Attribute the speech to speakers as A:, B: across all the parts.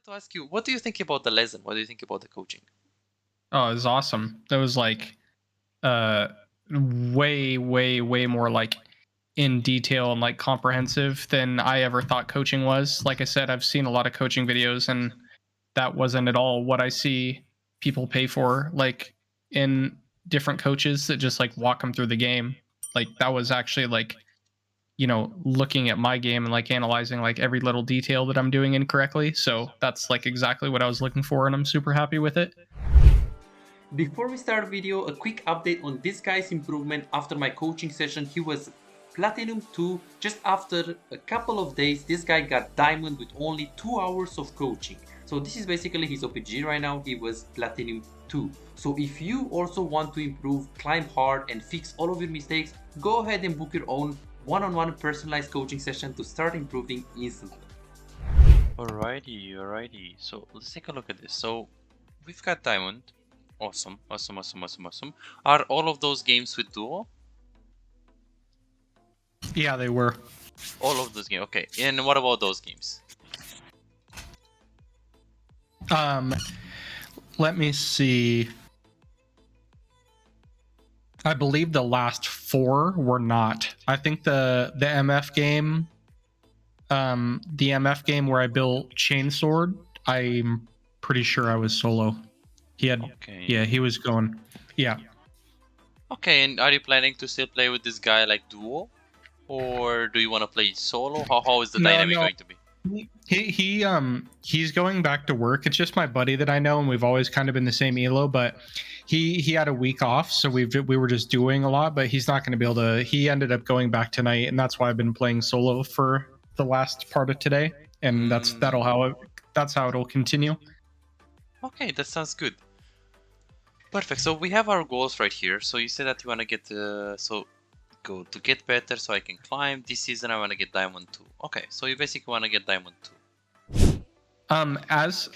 A: wanted to ask you, what do you think about the lesson? What do you think about the coaching?
B: Oh, it was awesome. That was like way, way more like in detail and like comprehensive than I ever thought coaching was. Like I said, I've seen a lot of coaching videos and that wasn't at all what I see people pay for, like in different coaches that just like walk them through the game. Like that was actually like, looking at my game and like analyzing like every little detail that I'm doing incorrectly. So that's like exactly what I was looking for and I'm super happy with it.
C: Before we start video, a quick update on this guy's improvement after my coaching session. He was Platinum 2. Just after a couple of days, this guy got Diamond with only 2 hours of coaching. So this is basically his OPG right now. He was Platinum 2. So if you also want to improve, climb hard and fix all of your mistakes, go ahead and book your own one-on-one personalized coaching session to start improving instantly.
A: Alrighty. So let's take a look at this. So we've got Diamond. Awesome. Are all of those games with duo?
B: Yeah, they were.
A: All of those games. Okay. And what about those games?
B: Let me see. I believe the last 4 were not. I think the MF game, where I built Chainsword, I'm pretty sure I was solo. He had, yeah, he was going, yeah.
A: Okay, and are you planning to still play with this guy like duo, or do you want to play solo? How is the dynamic going to be?
B: He's going back to work. It's just my buddy that I know, and we've always kind of been the same elo. But he had a week off, so we were just doing a lot. But he's not going to be able to. He ended up going back tonight, and that's why I've been playing solo for the last part of today, and that's how it'll continue.
A: Okay, that sounds good. Perfect. So we have our goals right here. So you said that you want to get go to get better, so I can climb. This season I want to get Diamond 2. Okay, so you basically want to get Diamond 2.
B: As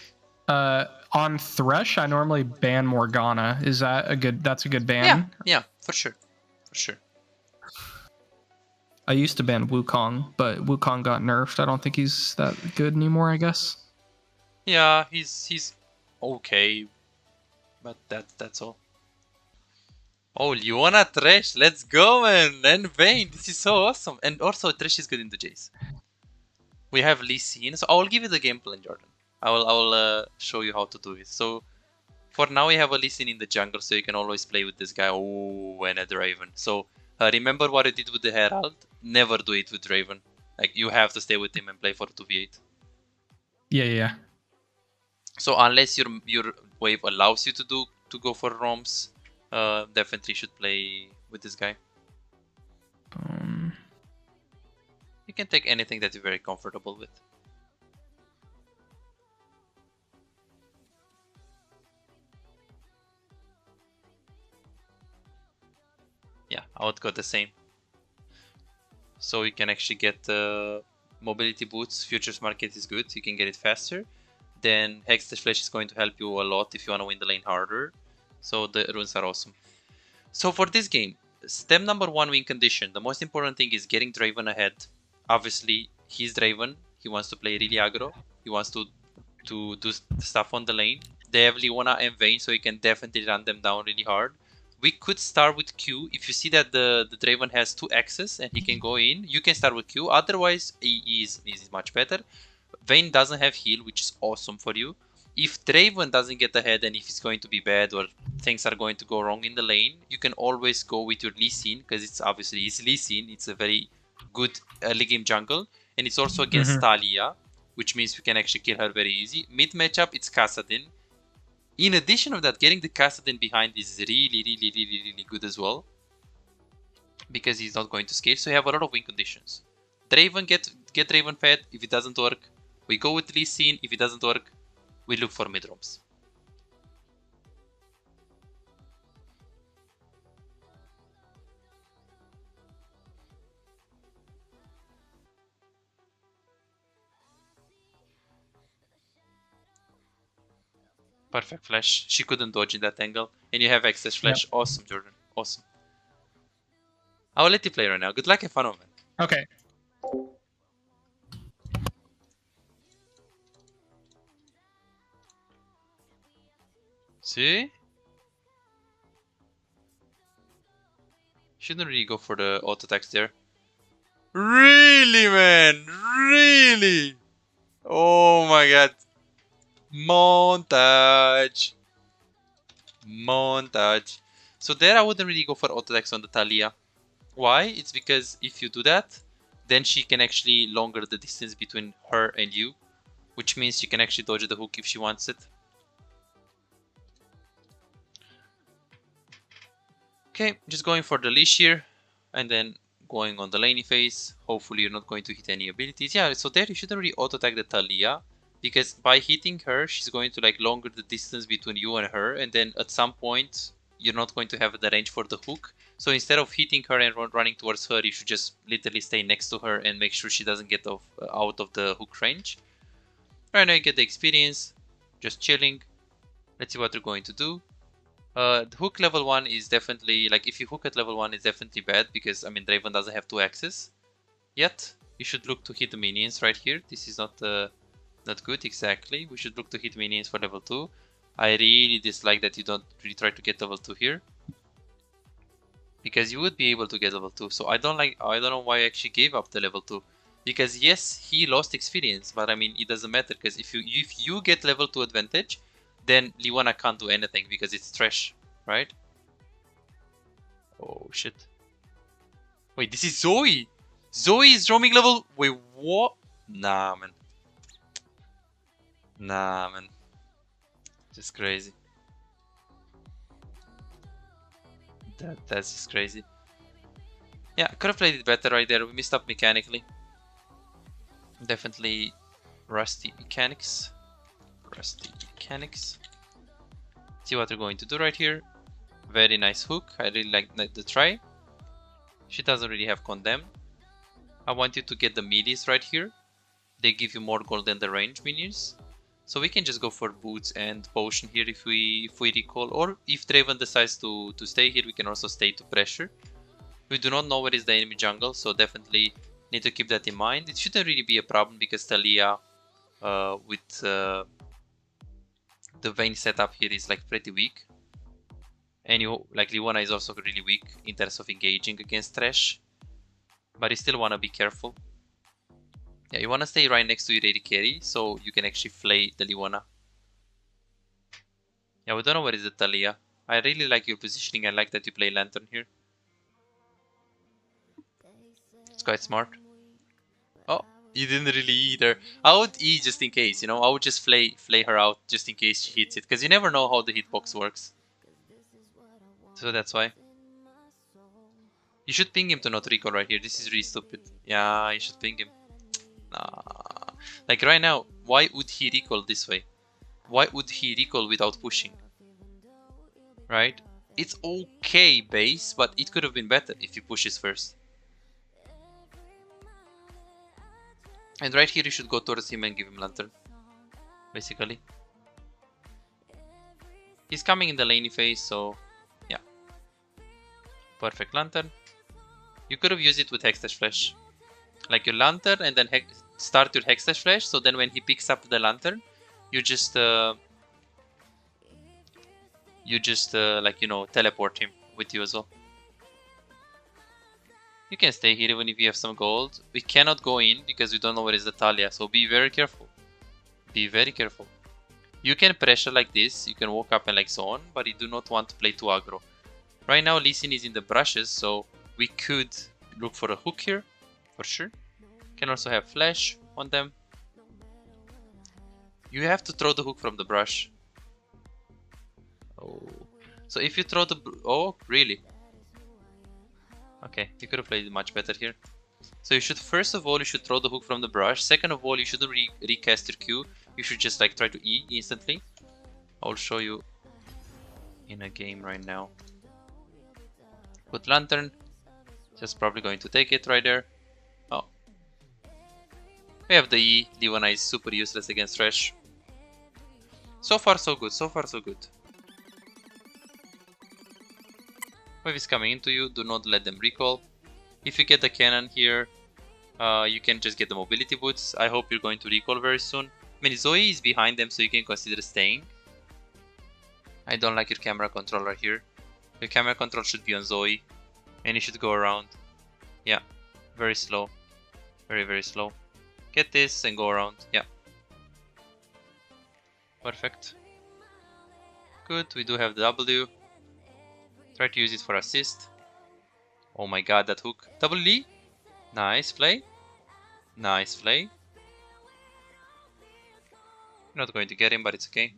B: on Thresh, I normally ban Morgana. Is that a good? That's a good ban.
A: Yeah, for sure.
B: I used to ban Wukong, but Wukong got nerfed. I don't think he's that good anymore, I guess.
A: Yeah, he's okay, but that's all. Oh, you wanna Thresh? Let's go, man! And Vayne, this is so awesome. And also, Thresh is good in the Jace. We have Lee Sin, so I will give you the game plan, Jordan. I will show you how to do it. So, for now, we have a Lee Sin in the jungle, so you can always play with this guy. Oh, and a Draven. So, remember what I did with the Herald? Never do it with Draven. Like, you have to stay with him and play for 2v8.
B: Yeah.
A: So, unless your wave allows you to go for roams, definitely should play with this guy. You can take anything that you're very comfortable with. Yeah, I would go the same. So you can actually get mobility boots. Futures market is good. You can get it faster. Then Hex the Flash is going to help you a lot if you want to win the lane harder. So the runes are awesome. So for this game, step number 1 win condition. The most important thing is getting Draven ahead. Obviously, he's Draven. He wants to play really aggro. He wants to do stuff on the lane. They have Leona and Vayne, so you can definitely run them down really hard. We could start with Q. If you see that the Draven has 2 axes and he can go in, you can start with Q. Otherwise, E is much better. Vayne doesn't have heal, which is awesome for you. If Draven doesn't get ahead and if it's going to be bad or things are going to go wrong in the lane, you can always go with your Lee Sin, because it's Lee Sin. It's a very good early game jungle, and it's also against Talia, which means we can actually kill her very easy. Mid matchup, it's Kassadin. In addition of that, getting the Kassadin behind is really good as well, because he's not going to scale, so you have a lot of win conditions. Draven, get Draven fed. If it doesn't work, we go with Lee Sin. If it doesn't work, we look for mid roams. Perfect flash. She couldn't dodge in that angle. And you have excess flash. Yep. Awesome, Jordan. Awesome. I will let you play right now. Good luck and fun, man.
B: Okay.
A: See? Shouldn't really go for the auto attacks there. Really, man? Really? Oh my god. Montage. Montage. So there I wouldn't really go for auto attacks on the Talia. Why? It's because if you do that, then she can actually longer the distance between her and you, which means she can actually dodge the hook if she wants it. Okay, just going for the leash here, and then going on the laney phase. Hopefully you're not going to hit any abilities. Yeah, so there you shouldn't really auto attack the Talia, because by hitting her, she's going to like longer the distance between you and her, and then at some point you're not going to have the range for the hook. So instead of hitting her and running towards her, you should just literally stay next to her and make sure she doesn't get out of the hook range. Right now you get the experience, just chilling. Let's see what they're going to do. The hook level 1 is definitely, like, if you hook at level 1, it's definitely bad, because, I mean, Draven doesn't have 2 axes yet. You should look to hit the minions right here. This is not good, exactly. We should look to hit minions for level 2. I really dislike that you don't really try to get level 2 here, because you would be able to get level 2. So I don't know why I actually gave up the level 2. Because yes, he lost experience, but I mean, it doesn't matter, because if you get level 2 advantage, then Leona can't do anything because it's Thresh, right? Oh shit. Wait, this is Zoe! Zoe is roaming level... Wait, what? Nah, man. Nah, man. Just crazy. That's just crazy. Yeah, could have played it better right there. We messed up mechanically. Definitely rusty mechanics. See what they're going to do right here. Very nice hook. I really like the try. She doesn't really have condemn. I want you to get the melees right here. They give you more gold than the range minions. So we can just go for boots and potion here if we recall. Or if Draven decides to stay here, we can also stay to pressure. We do not know where is the enemy jungle, so definitely need to keep that in mind. It shouldn't really be a problem because Talia with the Vayne setup here is like pretty weak. And like Leona is also really weak in terms of engaging against Thresh. But you still want to be careful. Yeah, you want to stay right next to your AD carry so you can actually flay the Leona. Yeah, we don't know where is the Talia. I really like your positioning. I like that you play Lantern here. It's quite smart. Oh, you didn't really either. I would E just in case, you know. I would just flay her out just in case she hits it. Because you never know how the hitbox works. So that's why. You should ping him to not recall right here. This is really stupid. Yeah, you should ping him. Nah. Like right now, why would he recall this way? Why would he recall without pushing? Right? It's okay base, but it could have been better if he pushes first. And right here you should go towards him and give him Lantern. Basically. He's coming in the laney phase, so yeah. Perfect Lantern. You could have used it with Hextech Flash. Like your Lantern and then start your Hextech Flash, so then when he picks up the Lantern, you just like, you know, teleport him with you as well. You can stay here even if you have some gold. We cannot go in because we don't know where is the Talia, so be very careful. Be very careful. You can pressure like this, you can walk up and like zone, but you do not want to play too aggro. Right now Lee Sin is in the brushes, so we could look for a hook here, for sure. Can also have flash on them. You have to throw the hook from the brush. Oh, so if you throw the... Oh, really? Okay, you could have played it much better here. So you should, first of all, you should throw the hook from the brush. Second of all, you shouldn't recast your Q. You should just like try to E instantly. I'll show you in a game right now. Put Lantern. Just probably going to take it right there. Oh. We have the E. Leona is super useless against Thresh. So far so good, so far so good. Wave is coming into you, do not let them recall. If you get the cannon here, you can just get the mobility boots. I hope you're going to recall very soon. I mean, Zoe is behind them, so you can consider staying. I don't like your camera controller here. Your camera control should be on Zoe. And you should go around. Yeah, very slow. Very, very slow. Get this and go around. Yeah. Perfect. Good, we do have the W. Try to use it for assist. Oh my god, that hook. Double Lee. Nice play. Nice play. Not going to get him, but it's okay.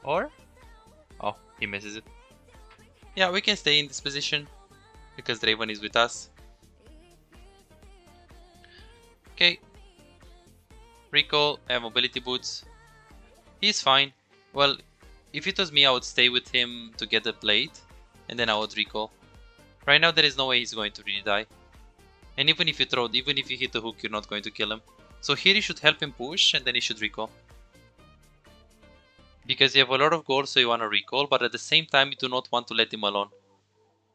A: Or? Oh, he misses it. Yeah, we can stay in this position because Draven is with us. Okay. Recall, I have mobility boots. He's fine. Well, if it was me, I would stay with him to get the plate and then I would recall. Right now, there is no way he's going to really die. And even if you hit the hook, you're not going to kill him. So here you should help him push and then you should recall. Because you have a lot of gold, so you want to recall, but at the same time you do not want to let him alone.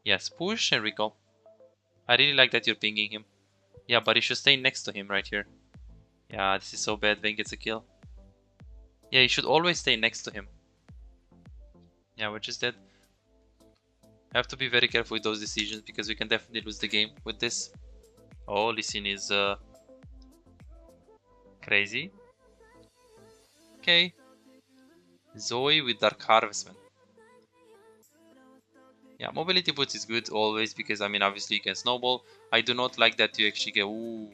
A: Yes, push and recall. I really like that you're pinging him. Yeah, but you should stay next to him right here. Yeah, this is so bad. Vayne gets a kill. Yeah, you should always stay next to him. Yeah, we're just dead. I have to be very careful with those decisions because we can definitely lose the game with this. Oh, Lee Sin is crazy. Okay. Zoe with Dark Harvestman. Yeah, mobility boots is good always because I mean obviously you can snowball. I do not like that you actually get ooh.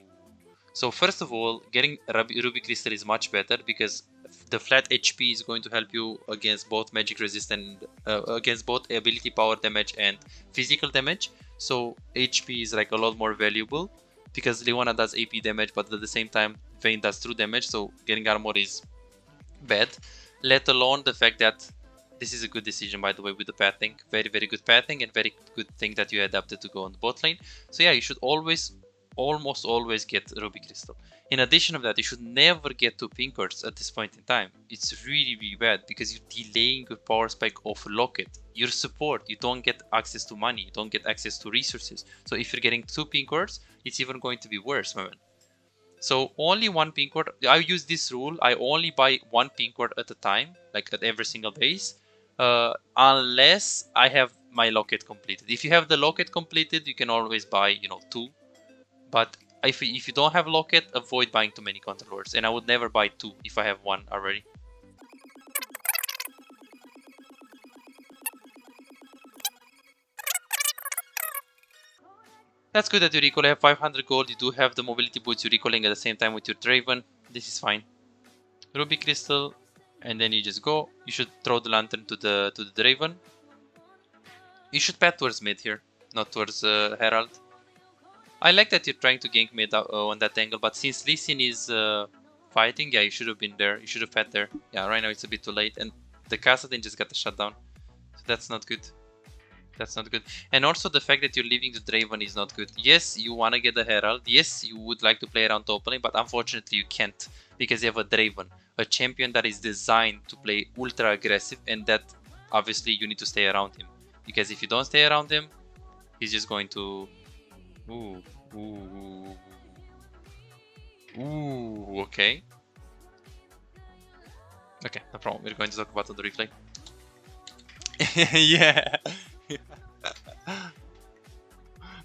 A: So first of all, getting Ruby Crystal is much better because the flat HP is going to help you against both magic resist and against both ability power damage and physical damage. So HP is like a lot more valuable because Leona does AP damage, but at the same time Vayne does true damage. So getting armor is bad. Let alone the fact that this is a good decision, by the way, with the pathing. Very, very good pathing and very good thing that you adapted to go on the bot lane. So yeah, you should almost always get Ruby Crystal. In addition of that, you should never get 2 pink cards at this point in time. It's really, really bad because you're delaying your power spike of Locket. Your support, you don't get access to money, you don't get access to resources. So if you're getting 2 pink cards, it's even going to be worse, my man. So only 1 pink card. I use this rule. I only buy 1 pink card at a time, like at every single base, unless I have my locket completed. If you have the locket completed, you can always buy, 2. But if you don't have locket, avoid buying too many controllers. And I would never buy 2 if I have 1 already. That's good that you recall. I have 500 gold. You do have the mobility boots. You're recalling at the same time with your Draven. This is fine. Ruby Crystal, and then you just go. You should throw the lantern to the Draven. You should path towards mid here, not towards Herald. I like that you're trying to gank mid on that angle, but since Lee Sin is fighting, yeah, you should have been there. You should have fed there. Yeah, right now it's a bit too late, and the Kassadin just got the shutdown. So that's not good. That's not good. And also the fact that you're leaving the Draven is not good. Yes, you want to get the Herald. Yes, you would like to play around top lane, but unfortunately you can't because you have a Draven, a champion that is designed to play ultra aggressive, and that obviously you need to stay around him. Because if you don't stay around him, he's just going to... Ooh, okay. Okay, no problem. We're going to talk about the replay. Yeah.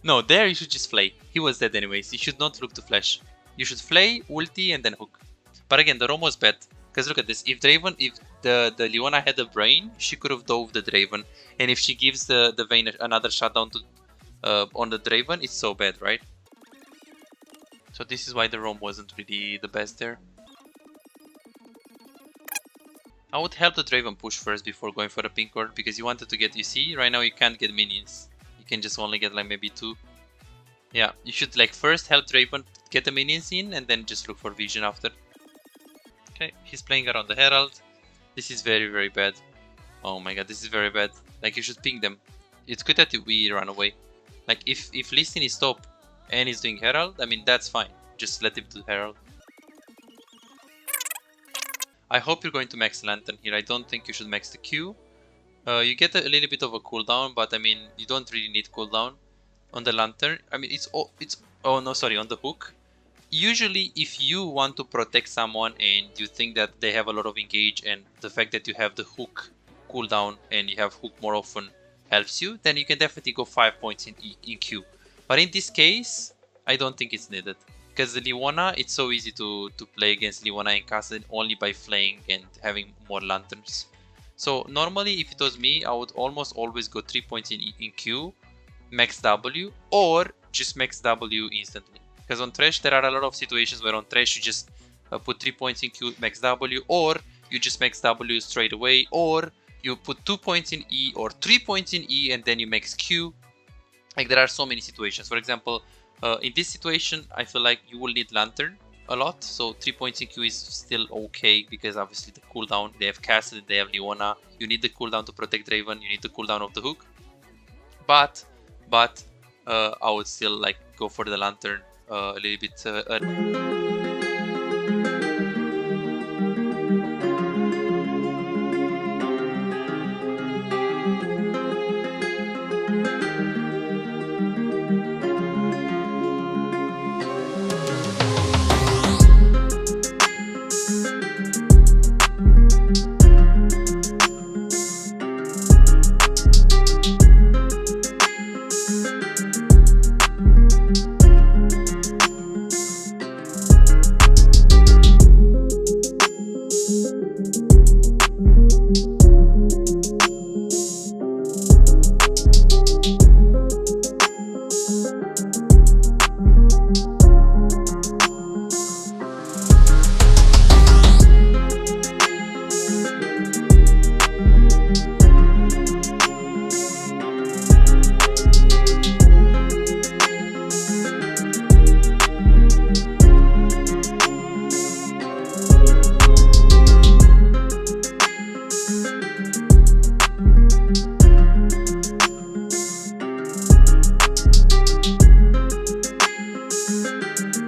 A: No, there you should just flay. He was dead anyways. You should not look to flash. You should flay, ulti, and then hook. But again, the roam was bad. Because look at this. If the Leona had a brain, she could have dove the Draven. And if she gives the Vayne another shutdown to on the Draven, it's so bad, right? So this is why the roam wasn't really the best there. I would help the Draven push first before going for a pink ward because you wanted to get, you see, right now you can't get minions. You can just only get like maybe 2. Yeah, you should like first help Draven get the minions in and then just look for vision after. Okay, he's playing around the Herald. This is very, very bad. Oh my god, this is very bad. Like you should ping them. It's good that we run away. Like if Lee Sin is top and he's doing Herald, I mean that's fine. Just let him do Herald. I hope you're going to max Lantern here. I don't think you should max the Q. You get a little bit of a cooldown, but I mean, you don't really need cooldown on the Lantern. I mean, oh no, sorry, on the hook. Usually, if you want to protect someone and you think that they have a lot of engage and the fact that you have the hook cooldown and you have hook more often helps you, then you can definitely go 5 points in Q. But in this case, I don't think it's needed. Because the Leona, it's so easy to play against Leona and cast it only by flaying and having more lanterns. So normally, if it was me, I would almost always go 3 points in Q, max W, or just max W instantly. Because on Thresh, there are a lot of situations where on Thresh you just put 3 points in Q, max W, or you just max W straight away, or you put 2 points in E or 3 points in E and then you max Q. Like there are so many situations. For example, in this situation, I feel like you will need Lantern a lot. So 3 points in Q is still okay because obviously the cooldown, they have Castle, they have Leona. You need the cooldown to protect Draven, you need the cooldown of the hook. But I would still like go for the Lantern a little bit early.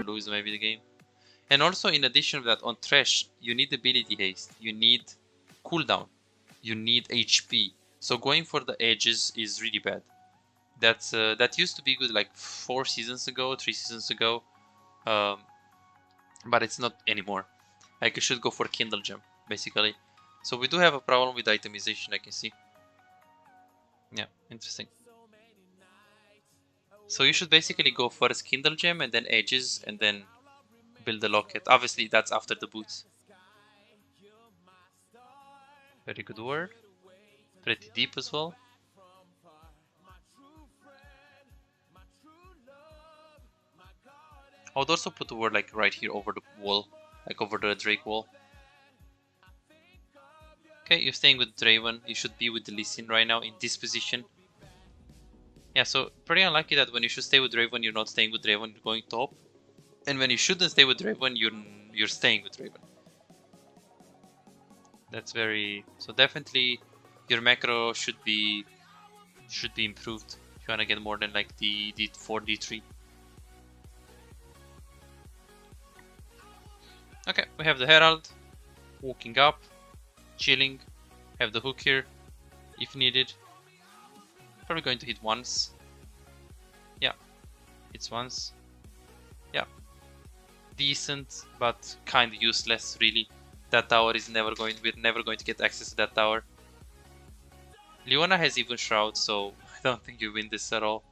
A: Lose maybe the game. And also in addition to that, on Thresh, you need ability haste, you need cooldown, you need HP. So going for the edges is really bad. That used to be good like 4 seasons ago, 3 seasons ago, but it's not anymore. Like you should go for Kindle Gem, basically. So we do have a problem with itemization, I can see. Yeah, interesting. So you should basically go first Kindle Gem and then edges and then build the locket. Obviously that's after the boots. Very good word. Pretty deep as well. I would also put the word like right here over the wall, like over the Drake wall. Okay, you're staying with Draven. You should be with the Lee Sin right now in this position. Yeah, so pretty unlucky that when you should stay with Draven, you're not staying with Draven, you're going top. And when you shouldn't stay with Draven, you're staying with Draven. That's very... So definitely your macro should be improved if you want to get more than like the D4, D3. Okay, we have the Herald, walking up, chilling, have the hook here, if needed. Probably going to hit once. Yeah, hits once. Yeah, decent, but kind of useless, really. That tower is we're never going to get access to that tower. Leona has even Shroud, so I don't think you win this at all.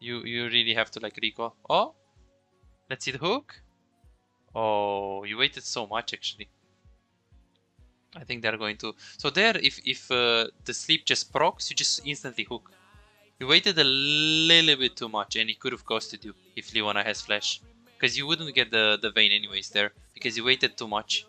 A: You really have to like recall. Oh, let's see the hook. Oh, you waited so much actually. I think they're going to... So there, if the sleep just procs, you just instantly hook. You waited a little bit too much and it could have costed you if Leona has flash. Because you wouldn't get the Vayne anyways there, because you waited too much.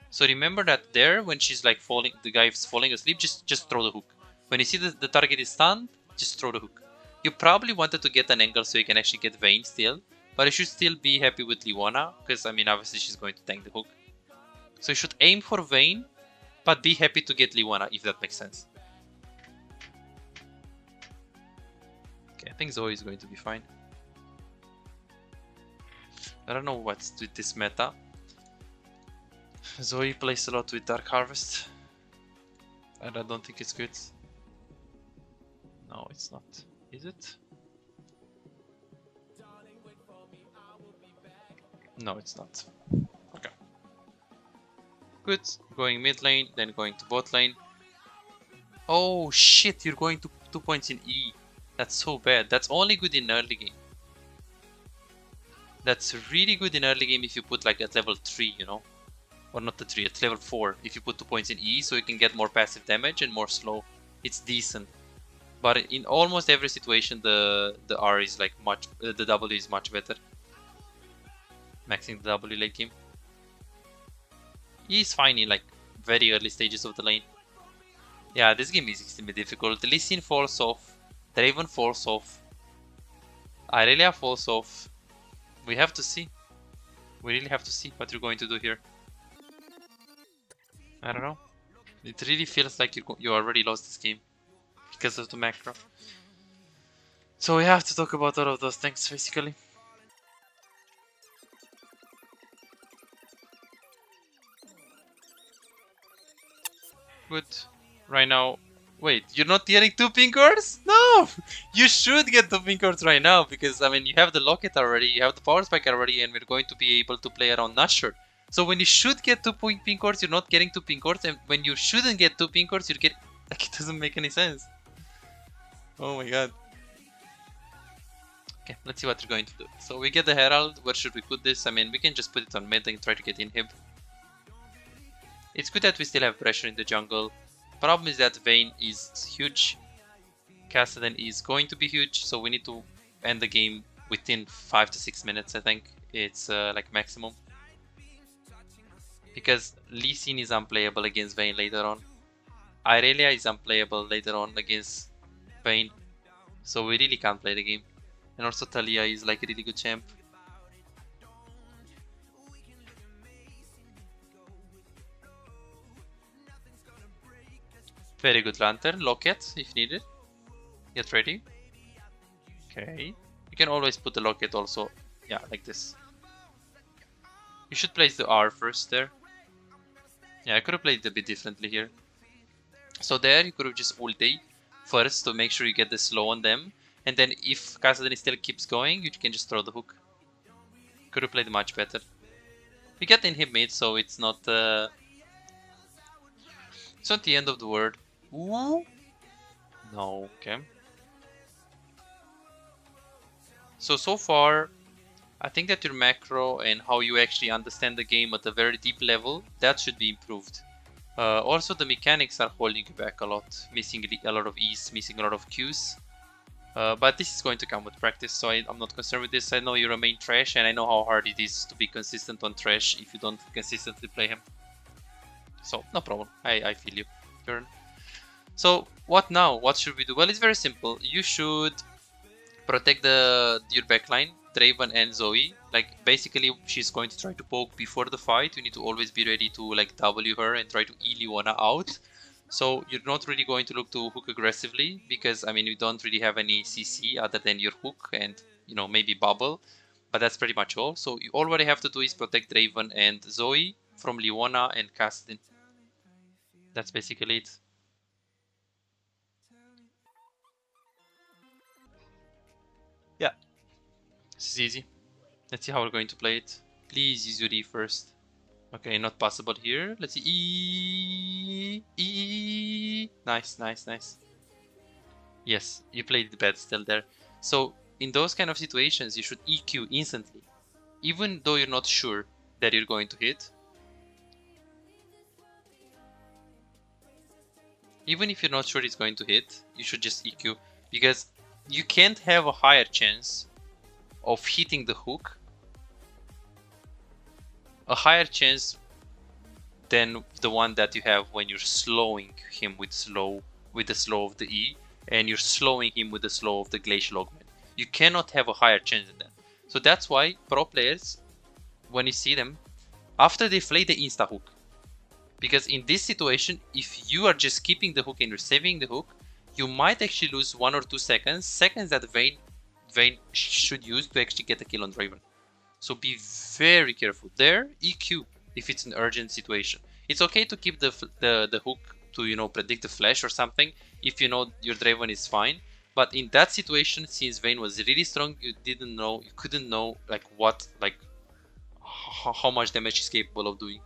A: So remember that there, when she's like falling, the guy is falling asleep, just throw the hook. When you see the target is stunned, just throw the hook. You probably wanted to get an angle so you can actually get Vayne still. But you should still be happy with Leona, because I mean obviously she's going to tank the hook. So you should aim for Vayne, but be happy to get Leona, if that makes sense. Okay, I think Zoe is going to be fine. I don't know what's with this meta. Zoe plays a lot with Dark Harvest, and I don't think it's good. No, it's not. Is it? No, it's not. Okay. Good. Going mid lane, then going to bot lane. Oh shit, you're going to 2 points in E. That's so bad. That's only good in early game. That's really good in early game if you put like at level 3, you know? Or not the 3, at level 4. If you put 2 points in E, so you can get more passive damage and more slow. It's decent. But in almost every situation, the R is like much, the W is much better. Maxing the W late game. E is fine in like very early stages of the lane. Yeah, this game is extremely difficult. Lee Sin falls off. Draven falls off. Irelia falls off. We have to see. We really have to see what you're going to do here. I don't know. It really feels like you already lost this game because of the macro. So we have to talk about all of those things basically. Good. Right now. Wait, you're not getting 2 pink cards? No! You should get 2 pink cards right now because, I mean, you have the locket already, you have the power spike already, and we're going to be able to play around Nashor. So when you should get 2 pink cards, you're not getting 2 pink cards, and when you shouldn't get 2 pink cards, you're getting... Like, it doesn't make any sense. Oh my god. Okay, let's see what we're going to do. So we get the Herald. Where should we put this? I mean, we can just put it on mid and try to get inhib. It's good that we still have pressure in the jungle. Problem is that Vayne is huge. Kassadin is going to be huge, so we need to end the game within 5 to 6 minutes, I think. It's like maximum. Because Lee Sin is unplayable against Vayne later on. Irelia is unplayable later on against Vayne. So we really can't play the game. And also Talia is like a really good champ. Very good lantern, locket if needed. Get ready. Okay. You can always put the locket also, yeah, like this. You should place the R first there. Yeah, I could have played it a bit differently here. So there you could have just ulti first to make sure you get the slow on them. And then if Kassadin still keeps going, you can just throw the hook. Could have played much better. We get inhib mid, so it's not the end of the world. Ooh. No, okay. So far, I think that your macro and how you actually understand the game at a very deep level, that should be improved. Also, the mechanics are holding you back a lot, missing a lot of E's, missing a lot of Q's. But this is going to come with practice, so I'm not concerned with this. I know you remain Thresh, and I know how hard it is to be consistent on Thresh if you don't consistently play him. So, no problem. I feel you, Kieran. So, what now? What should we do? Well, it's very simple. You should protect your backline, Draven and Zoe. Like, basically, she's going to try to poke before the fight. You need to always be ready to, like, W her and try to E Leona out. So, you're not really going to look to hook aggressively because, I mean, you don't really have any CC other than your hook and, you know, maybe bubble. But that's pretty much all. So, all what I have to do is protect Draven and Zoe from Leona and Kassadin. That's basically it. Yeah, this is easy. Let's see how we're going to play it. Please use your E first. Okay, not possible here. Let's see. E. Nice, nice, nice. Yes, you played the bad still there. So, in those kind of situations, you should EQ instantly. Even though you're not sure that you're going to hit. Even if you're not sure it's going to hit, you should just EQ. Because you can't have a higher chance of hitting the hook. A higher chance than the one that you have when you're slowing him with the slow of the E, and you're slowing him with the slow of the Glacial Augment. You cannot have a higher chance than that. So that's why pro players, when you see them, after they play the insta hook. Because in this situation, if you are just keeping the hook and you're saving the hook, you might actually lose 1 or 2 seconds that Vayne should use to actually get a kill on Draven. So be very careful. There, EQ if it's an urgent situation. It's okay to keep the hook to, you know, predict the flash or something if you know your Draven is fine. But in that situation, since Vayne was really strong, you couldn't know like how much damage he's capable of doing.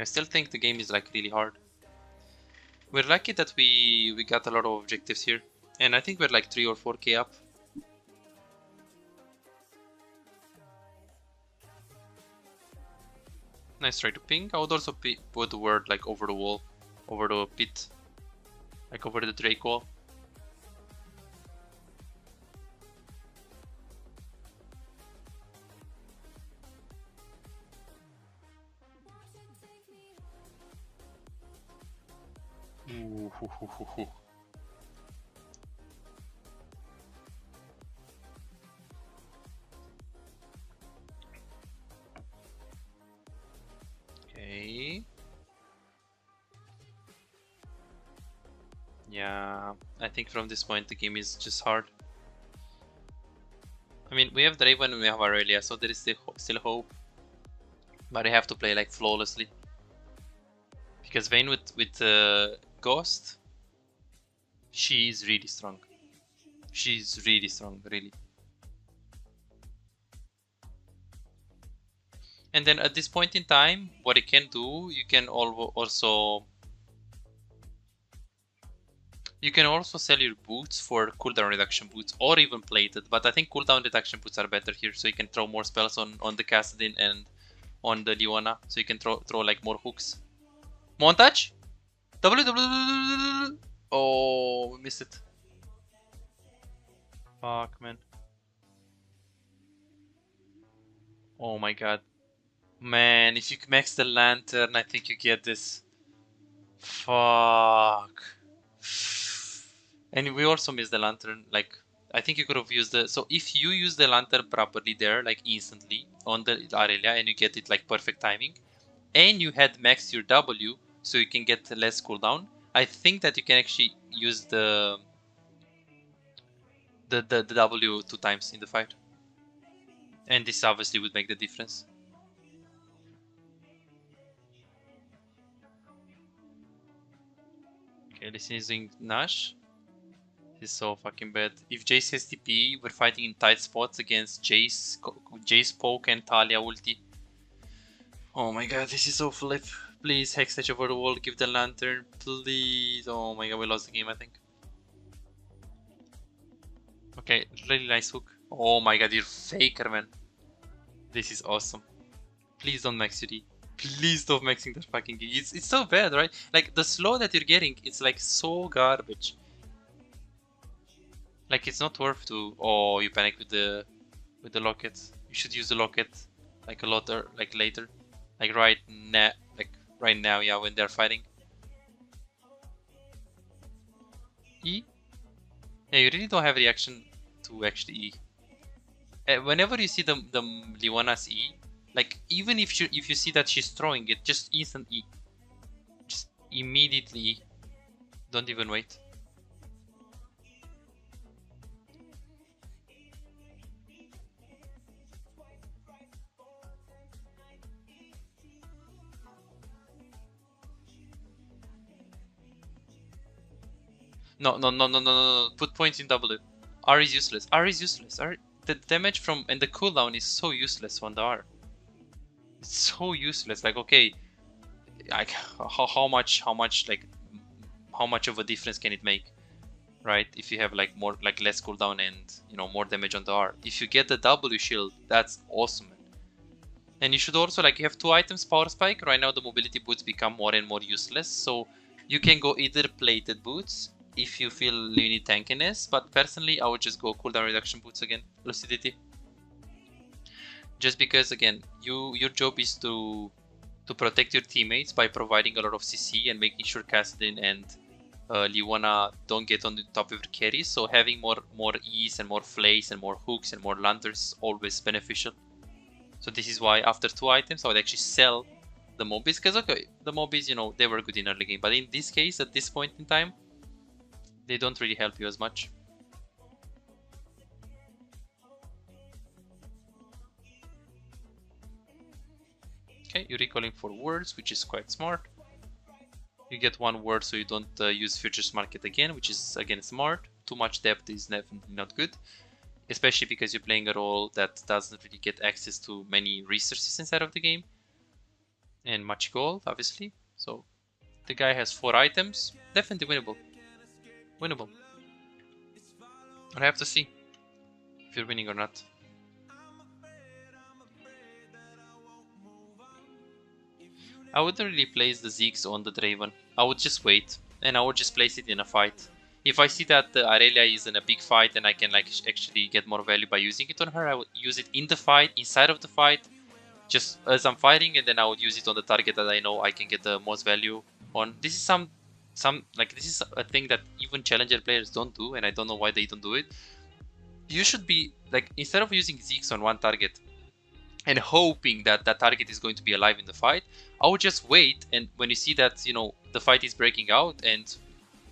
A: I still think the game is like really hard. We're lucky that we got a lot of objectives here. And I think we're like 3 or 4k up. Nice try to ping. I would also put the word like over the wall, over the pit, like over the Drake wall. Ooh, hoo, hoo, hoo, hoo. Okay. Yeah, I think from this point the game is just hard. I mean, we have Draven and we have Aurelia, so there is still hope. But I have to play like flawlessly. Because Vayne with Ghost, she is really strong. She's really strong, really. And then at this point in time, what you can do, you can also sell your boots for cooldown reduction boots, or even plated. But I think cooldown reduction boots are better here, so you can throw more spells on the Kassadin and on the Leona, so you can throw like more hooks. Montage? W. Oh, we missed it. Fuck, man. Oh my god. Man, if you max the lantern, I think you get this. Fuck. And we also missed the lantern. Like, I think you could have used the... So if you use the lantern properly there, like instantly, on the Aurelia, and you get it like perfect timing, and you had maxed your W, so you can get less cooldown, I think that you can actually use the W 2 times in the fight. And this obviously would make the difference. Okay, this is using Nash. This is so fucking bad. If Jace has TP, we're fighting in tight spots against Jace poke and Talia ulti. Oh my god, this is so flip. Please, Hextech over the wall, give the lantern, please. Oh my god, we lost the game, I think. Okay, really nice hook. Oh my god, you're faker, man. This is awesome. Please don't max UD. Please stop maxing that fucking gig. It's so bad, right? Like, the slow that you're getting, it's like so garbage. Like, it's not worth to... Oh, you panic with the locket. You should use the locket like a lot like later. Like right now, yeah, when they're fighting. E? Yeah, you really don't have reaction to actually E. Whenever you see the Leona's E, like even if you see that she's throwing it, just instant E. Just immediately, don't even wait. No. Put points in W. R is useless. R is useless. The damage from and the cooldown is so useless on the R. It's so useless. Like, okay, like how much of a difference can it make, right? If you have like less cooldown and more damage on the R. If you get the W shield, that's awesome. And you should also you have 2 items power spike. Right now the mobility boots become more and more useless, so you can go either plated boots if you feel you need tankiness, but personally I would just go cooldown reduction boots again, lucidity. Just because again, your job is to protect your teammates by providing a lot of CC and making sure Kassadin and Leona don't get on the top of your carries, so having more E's and more flays and more hooks and more lanterns is always beneficial. So this is why after 2 items I would actually sell the mobbies, because okay, the mobbies, they were good in early game, but in this case, at this point in time, they don't really help you as much. Okay, you're recalling for words, which is quite smart. You get 1 word so you don't use futures market again, which is again smart. Too much depth is definitely not good, especially because you're playing a role that doesn't really get access to many resources inside of the game. and much gold, obviously. So the guy has 4 items. Definitely winnable. Winnable. I have to see if you're winning or not. I wouldn't really place the Zeeks on the Draven. I would just wait, and I would just place it in a fight. If I see that the Aurelia is in a big fight and I can like actually get more value by using it on her, I would use it in the fight, inside of the fight, just as I'm fighting, and then I would use it on the target that I know I can get the most value on. This is some like this is a thing that even challenger players don't do, and I don't know why they don't do it. You should be like, instead of using Zeeks on one target and hoping that that target is going to be alive in the fight, I would just wait, and when you see that, you know, the fight is breaking out, and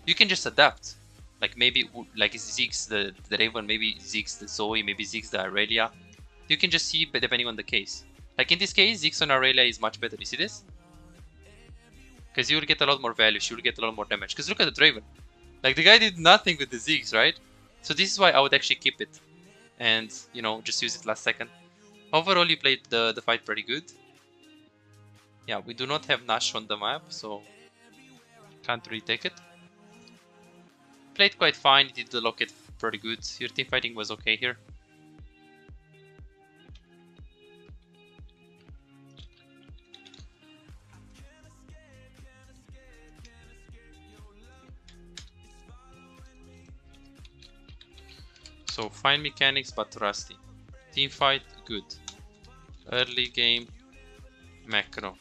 A: you can just adapt. Like maybe like Ziggs the Raven, maybe Ziggs the Zoe, maybe Ziggs the Aurelia. You can just see depending on the case. Like in this case, Ziggs on Aurelia is much better. You see this? Because you will get a lot more value, she will get a lot more damage. Because look at the Draven. Like the guy did nothing with the Ziggs, right? So this is why I would actually keep it. And, you know, just use it last second. Overall, you played the fight pretty good. Yeah, we do not have Nash on the map, so can't really take it. Played quite fine, you did the locket pretty good. Your team fighting was okay here. So fine mechanics but rusty. Team fight, good. Early game, macro.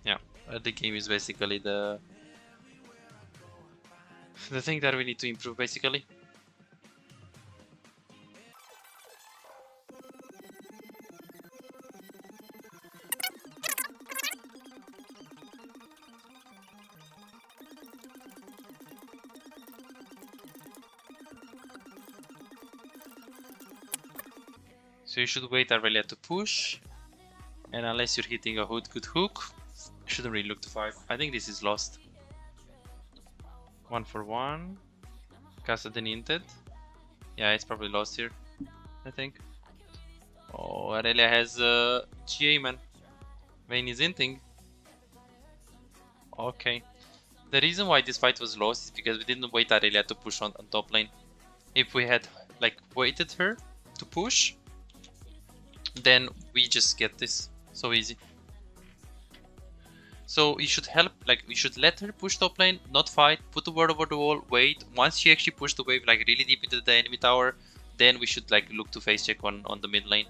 A: Yeah, early game is basically the thing that we need to improve basically. So you should wait Aurelia to push, and unless you're hitting a good hook, you shouldn't really look to 5. I think this is lost. 1 for 1. Casa Deninted. Yeah, it's probably lost here, I think. Oh, Aurelia has GA, man. Vayne is inting. Okay. The reason why this fight was lost is because we didn't wait Aurelia to push on top lane. If we had like waited her to push, then we just get this so easy. So you should help, like we should let her push top lane, not fight, put the ward over the wall, wait. Once she actually pushed the wave like really deep into the enemy tower, then we should like look to face check on the mid lane.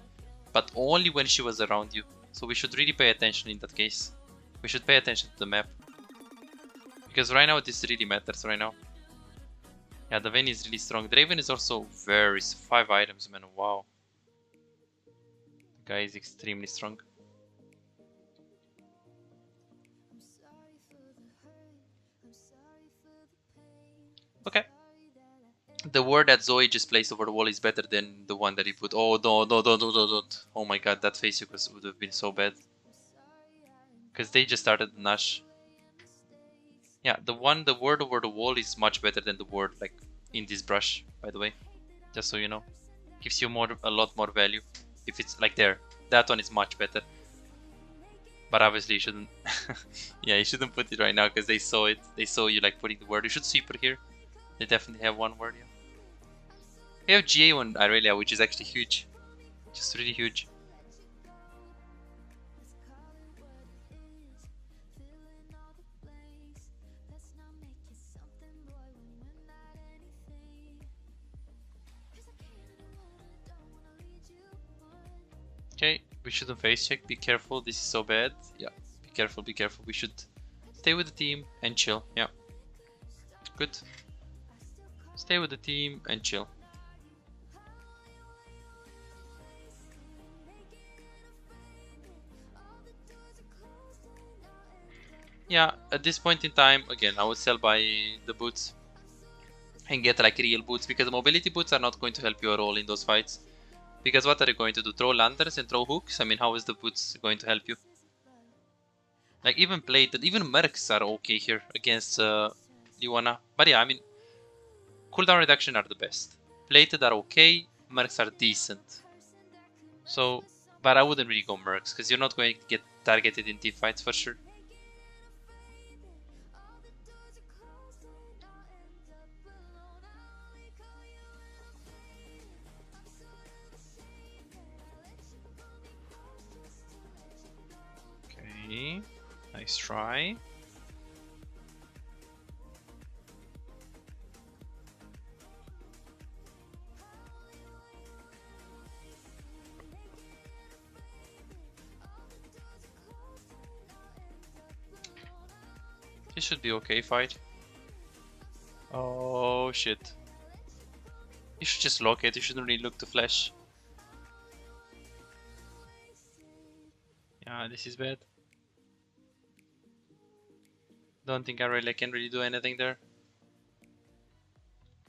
A: But only when she was around you. So we should really pay attention in that case. We should pay attention to the map. Because right now this really matters right now. Yeah, the Vayne is really strong. Draven is also very 5 items, man. Wow. The guy is extremely strong. Okay. The word that Zoe just placed over the wall is better than the one that he put. Oh, no, no, no, no, no, no. Oh my god, that face would have been so bad. Because they just started Nash. Yeah, the word over the wall is much better than the word like in this brush, by the way. Just so you know. Gives you a lot more value. If it's like there. That one is much better. But obviously you shouldn't. Yeah, you shouldn't put it right now because they saw it. They saw you like putting the word. You should sweeper here. They definitely have one word, yeah. They have GA on Aurelia, which is actually huge. Just really huge. Okay, we shouldn't face check. Be careful, this is so bad. Yeah, be careful, be careful. We should stay with the team and chill. Yeah, good. Stay with the team and chill. Yeah, at this point in time, again, I would sell by the boots and get like real boots, because the mobility boots are not going to help you at all in those fights. Because what are you going to do? Throw lanterns and throw hooks? I mean, how is the boots going to help you? Like even plated, even mercs are okay here against Liwana. But yeah, I mean, cooldown reduction are the best. Plated are okay, mercs are decent. So But I wouldn't really go Mercs, because you're not going to get targeted in team fights for sure. Okay, nice try. This should be okay fight. Oh shit. You should just lock it, you shouldn't really look to flash. Yeah, this is bad. Don't think I can really do anything there.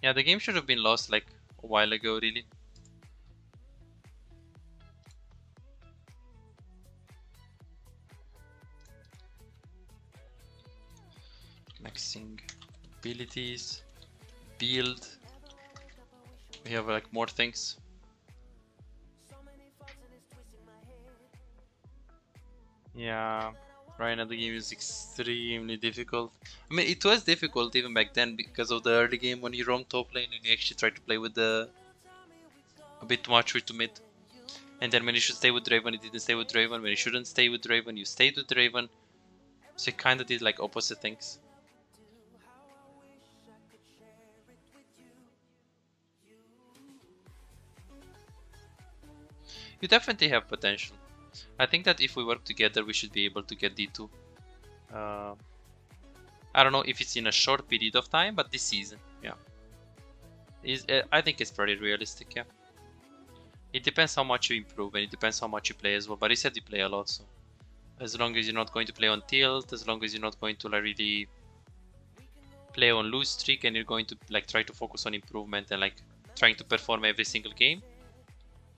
A: Yeah, the game should have been lost like a while ago, really. Maxing abilities, build. We have like more things. Yeah, right now the game is extremely difficult. I mean, it was difficult even back then because of the early game when you roam top lane and you actually try to play with a bit too much with mid. And then when you should stay with Draven, you didn't stay with Draven. When you shouldn't stay with Draven, you stayed with Draven. So you kind of did like opposite things. You definitely have potential. I think that if we work together, we should be able to get D2. I don't know if it's in a short period of time, but this season, yeah. I think it's pretty realistic, yeah. It depends how much you improve and it depends how much you play as well. But you said you play a lot, so as long as you're not going to play on tilt, as long as you're not going to like really play on lose streak and you're going to like try to focus on improvement and like trying to perform every single game.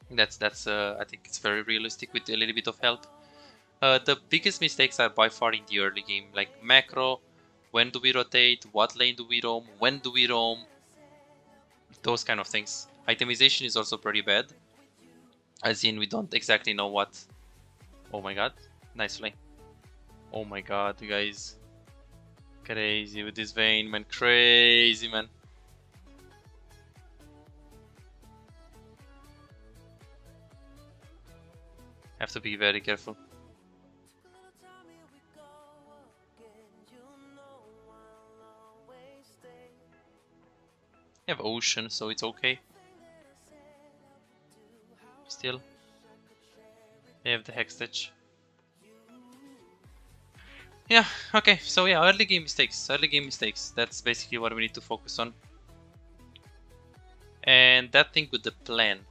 A: That's I think it's very realistic with a little bit of help. The biggest mistakes are by far in the early game, like macro, when do we rotate, what lane do we roam, when do we roam, those kind of things. Itemization is also pretty bad, as in we don't exactly know what. Oh my god, nice lane. Oh my god, guys. Crazy with this Vayne, man, crazy, man. Have to be very careful. You have Ocean, so it's okay. Still. They have the Hextech. Yeah, okay, so yeah, early game mistakes. Early game mistakes. That's basically what we need to focus on. And that thing with the plan.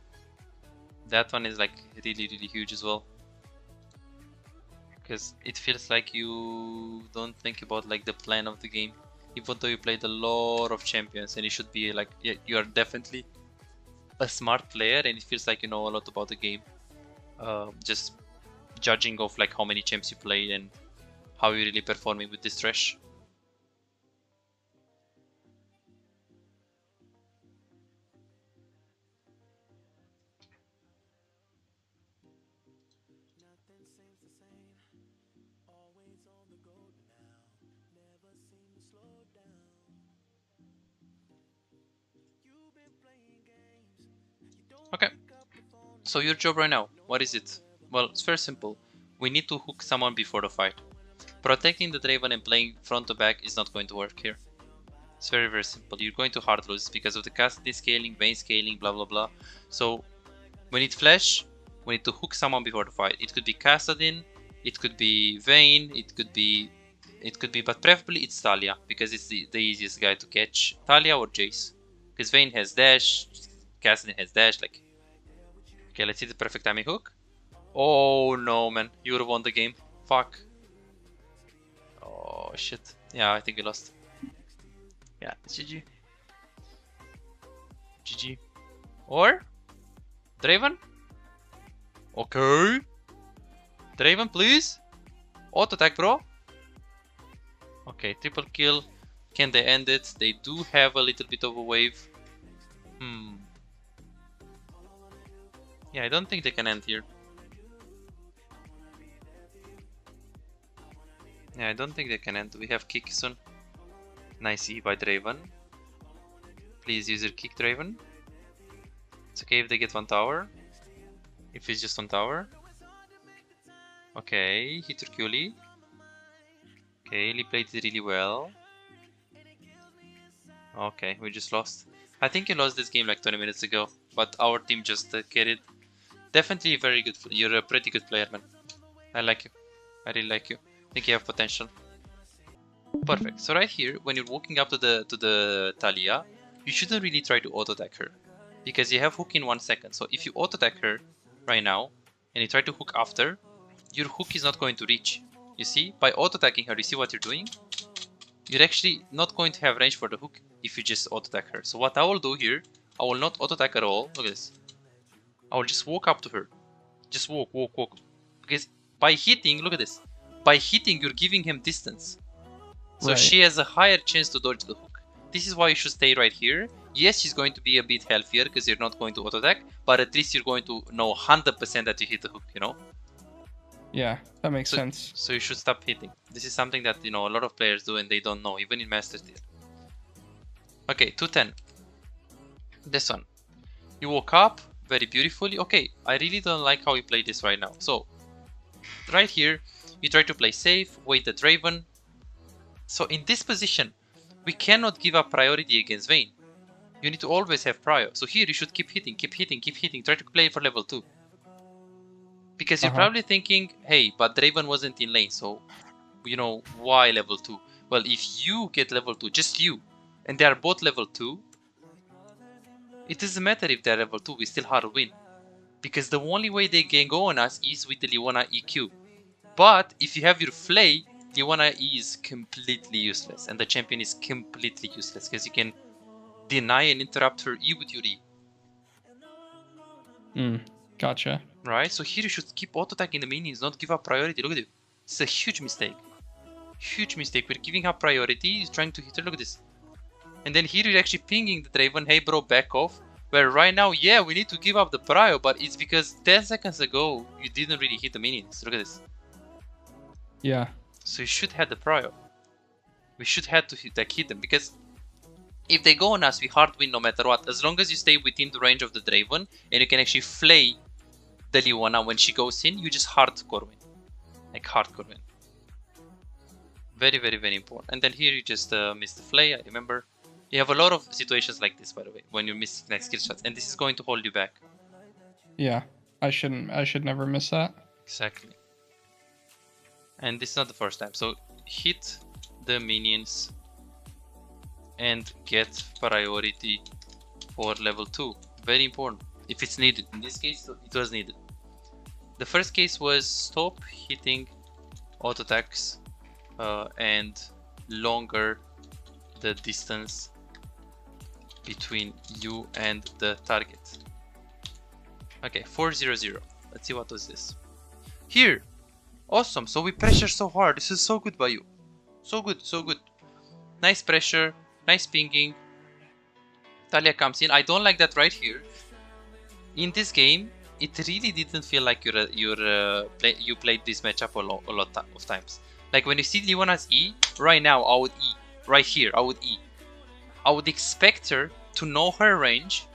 A: That one is like really huge as well. Because it feels like you don't think about like the plan of the game. Even though you played a lot of champions and you should be like, yeah, you are definitely a smart player and it feels like you know a lot about the game. Just judging of like how many champs you played and how you're really performing with this Thresh. Okay, so your job right now, what is it? Well, it's very simple. We need to hook someone before the fight. Protecting the Draven and playing front to back is not going to work here. It's very simple. You're going to hard lose because of the Cassidy scaling, Vayne scaling, blah blah blah. So we need flash, we need to hook someone before the fight. It could be Kassadin, it could be Vayne, it could be, but preferably it's Talia because it's the easiest guy to catch. Talia or Jace, because Vayne has dash, Kassadin has dash. Like, okay, let's see the perfect timing hook. Oh no, man, you would have won the game. Fuck. Oh shit. Yeah, I think we lost. Yeah, it's GG. GG. Or Draven? Okay. Draven, please. Auto attack, bro. Okay, triple kill. Can they end it? They do have a little bit of a wave. Yeah, I don't think they can end here. Yeah, I don't think they can end. We have kick soon. Nice E by Draven. Please user kick Draven. It's okay if they get 1 tower. If it's just 1 tower. Okay, hit Hercule. Okay, Lee played it really well. Okay, we just lost. I think you lost this game like 20 minutes ago, but our team just carried. Definitely very good. You're a pretty good player, man. I like you. I really like you. I think you have potential. Perfect. So right here, when you're walking up to the Talia, you shouldn't really try to auto-attack her, because you have hook in 1 second. So if you auto-attack her right now, and you try to hook after, your hook is not going to reach. You see, by auto-attacking her, you see what you're doing? You're actually not going to have range for the hook if you just auto-attack her. So what I will do here, I will not auto-attack at all. Look at this. I will just walk up to her. Just walk. Because by hitting, look at this. By hitting, you're giving him distance. So
B: Right.
A: she has a higher chance to dodge the hook. This is why you should stay right here. Yes, she's going to be a bit healthier because you're not going to auto-attack, but at least you're going to know 100% that you hit the hook, you know?
B: Yeah, that makes sense.
A: So you should stop hitting. This is something that, you know, a lot of players do and they don't know, even in Master Tier. Okay, 210. This one. You woke up very beautifully. Okay, I really don't like how you play this right now. So, right here, you try to play safe, wait the Draven. So in this position, we cannot give up priority against Vayne. You need to always have prior. So here you should keep hitting. Try to play for level 2. Because you're probably thinking, hey, but Draven wasn't in lane, so, you know, why level 2? Well, if you get level 2, just you, and they are both level 2, it doesn't matter if they're level 2, we still hard win. Because the only way they can go on us is with the Leona EQ. But if you have your Flay, Leona E is completely useless, and the champion is completely useless, because you can deny and interrupt her E with your E.
B: Gotcha.
A: Right, so here you should keep auto-attacking the minions, not give up priority. Look at it. It's a huge mistake. Huge mistake. We're giving up priority, he's trying to hit her. Look at this. And then here you're actually pinging the Draven, hey bro, back off. Where right now, yeah, we need to give up the prio, but it's because 10 seconds ago, you didn't really hit the minions. Look at this.
B: Yeah.
A: So you should have the prio. We should have to hit them, because if they go on us, we hard win no matter what. As long as you stay within the range of the Draven, and you can actually flay the Leona when she goes in, you just hardcore win. Like hardcore win. Very, very, very important. And then here you just miss the flay, I remember. You have a lot of situations like this, by the way, when you miss next skill shots, and this is going to hold you back.
B: Yeah, I should never miss that.
A: Exactly. And this is not the first time. So hit the minions and get priority for level 2. Very important. If it's needed. In this case, it was needed. The first case was stop hitting auto attacks and longer the distance between you and the target. Okay, 400. Let's see what was this. Here! Awesome, so we pressure so hard. This is so good by you. So good, so good. Nice pressure, nice pinging. Talia comes in. I don't like that right here. In this game, it really didn't feel like you played this matchup a lot of times. Like when you see Leona's E, right now I would E. Right here, I would E. I would expect her to know her range,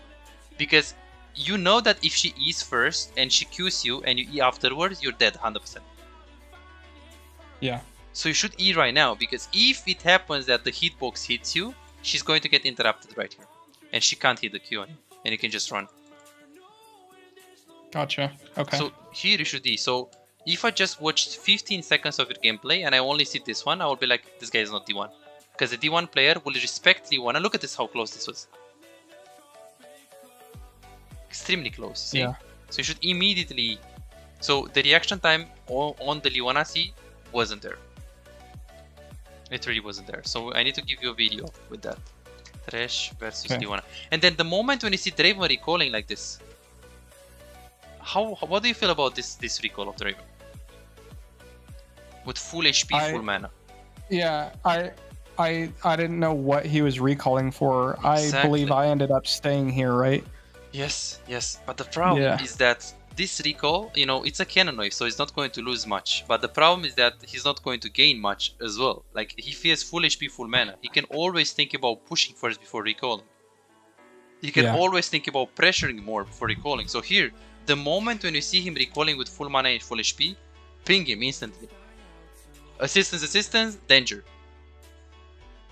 A: because you know that if she E's first and she Qs you and you E afterwards, you're dead 100%.
B: Yeah.
A: So you should E right now, because if it happens that the hitbox hits you, she's going to get interrupted right here. And she can't hit the Q on you, and you can just run.
B: Gotcha. Okay.
A: So here you should E. So if I just watched 15 seconds of your gameplay and I only see this one, I will be like, this guy is not D1. Because the D1 player will respect Leona. Look at this, how close this was. Extremely close, see?
B: Yeah.
A: So you should immediately... So the reaction time on the Leona C wasn't there. It really wasn't there. So I need to give you a video with that. Thresh versus Leona. And then the moment when you see Draven recalling like this, what do you feel about this recall of Draven? With full HP, full mana.
B: Yeah, I didn't know what he was recalling for.
A: Exactly.
B: I believe I ended up staying here, right?
A: Yes, yes. But the problem is that this recall, you know, it's a cannon wave, so he's not going to lose much. But the problem is that he's not going to gain much as well. Like, if he has full HP, full mana, he can always think about pushing first before recalling. He can always think about pressuring more before recalling. So here, the moment when you see him recalling with full mana and full HP, ping him instantly. Assistance, danger.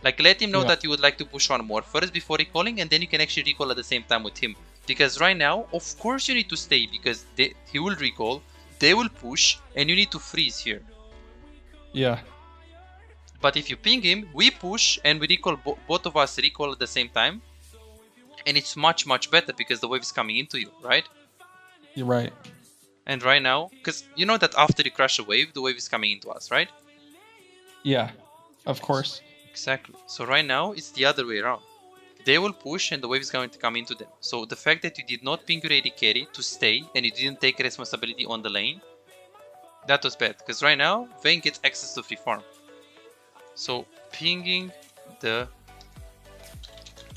A: Like, let him know that you would like to push one more first before recalling, and then you can actually recall at the same time with him. Because right now, of course you need to stay, because he will recall, they will push, and you need to freeze here.
B: Yeah.
A: But if you ping him, we push, and we recall, both of us recall at the same time. And it's much, much better, because the wave is coming into you, right?
B: You're right.
A: And right now, because you know that after you crush a wave, the wave is coming into us, right?
B: Yeah, of course.
A: Exactly. So right now, it's the other way around. They will push and the wave is going to come into them. So the fact that you did not ping your AD carry to stay and you didn't take responsibility on the lane, that was bad. Because right now, Vayne gets access to free farm. So pinging the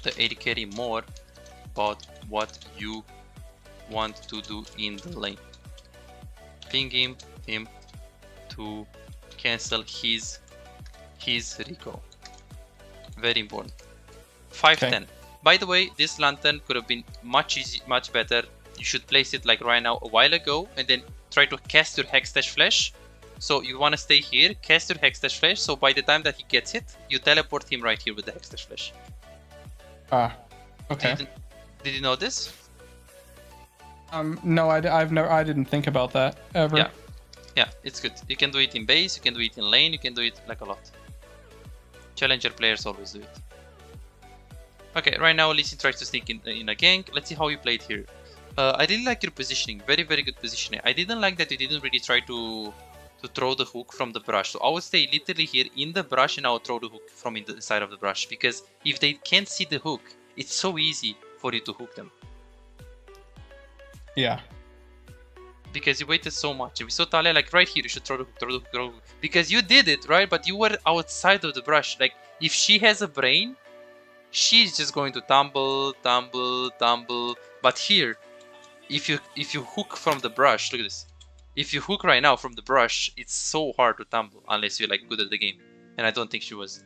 A: AD carry more about what you want to do in the lane. Ping him to cancel his recall. Very important. 5-10. By the way, this lantern could have been much better. You should place it like right now a while ago, and then try to cast your Hextech Flash. So you want to stay here, cast your Hextech Flash, so by the time that he gets it, you teleport him right here with the Hextech Flash.
B: Ah, okay.
A: Did you know this?
B: No, I didn't think about that ever.
A: Yeah, it's good. You can do it in base, you can do it in lane, you can do it like a lot. Challenger players always do it. Okay, right now Lee Sin tries to sneak in a gank. Let's see how you played here. I really like your positioning, very good positioning. I didn't like that you didn't really try to throw the hook from the brush. So I would stay literally here in the brush and I would throw the hook from inside of the brush. Because if they can't see the hook, it's so easy for you to hook them.
B: Yeah.
A: Because you waited so much. If we saw Talia like right here, you should throw the hook. Because you did it, right? But you were outside of the brush. Like, if she has a brain, she's just going to tumble. But here, if you hook from the brush, look at this. If you hook right now from the brush, it's so hard to tumble unless you're like good at the game. And I don't think she was.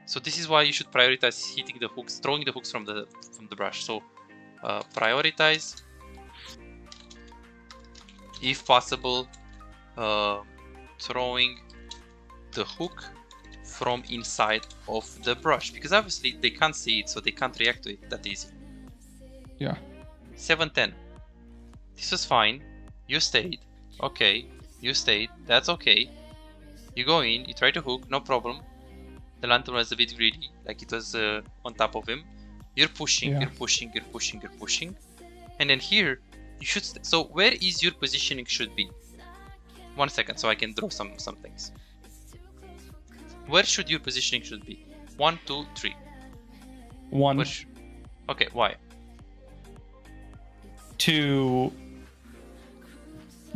A: So this is why you should prioritize hitting the hooks, throwing the hooks from the brush. So prioritize, if possible, throwing the hook from inside of the brush, because obviously they can't see it, so they can't react to it that easy.
B: Yeah.
A: 7-10. This was fine. You stayed. Okay. You stayed. That's okay. You go in. You try to hook. No problem. The lantern was a bit greedy, like it was on top of him. You're pushing. You're pushing. And then here, you should. So where is your positioning should be? 1 second, so I can draw some things. Where should your positioning should be? 1, 2, 3.
B: 1.
A: Okay, why?
B: To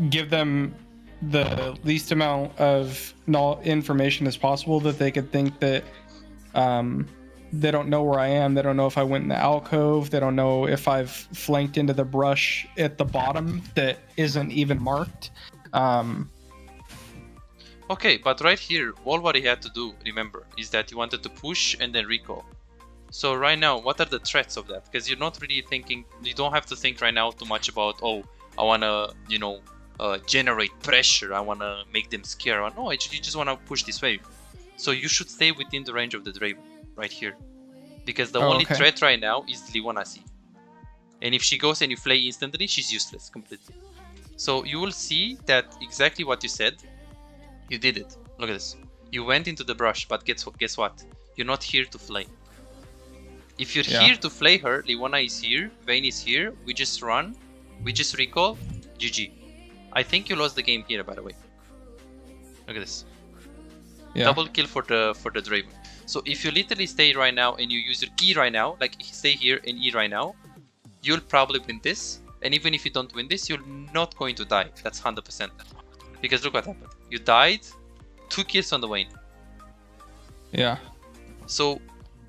B: give them the least amount of information as possible, that they could think that they don't know where I am. They don't know if I went in the alcove. They don't know if I've flanked into the brush at the bottom that isn't even marked.
A: Okay, but right here, all what he had to do, remember, is that he wanted to push and then recall. So right now, what are the threats of that? Because you're not really thinking, you don't have to think right now too much about, oh, I want to, you know, generate pressure, I want to make them scared. No, you just want to push this wave. So you should stay within the range of the Draven, right here. Because the only threat right now is Lewanasi. And if she goes and you flay instantly, she's useless completely. So you will see that exactly what you said, you did it. Look at this. You went into the brush, but guess what? You're not here to flay. If you're here to flay her, Lewana is here, Vayne is here, we just run, we just recall, GG. I think you lost the game here, by the way. Look at this. Yeah. Double kill for the Draven. So if you literally stay right now and you use your E right now, like stay here and E right now, you'll probably win this. And even if you don't win this, you're not going to die. That's 100%. Because look what happened. You died, 2 kills on the Vayne.
B: Yeah.
A: So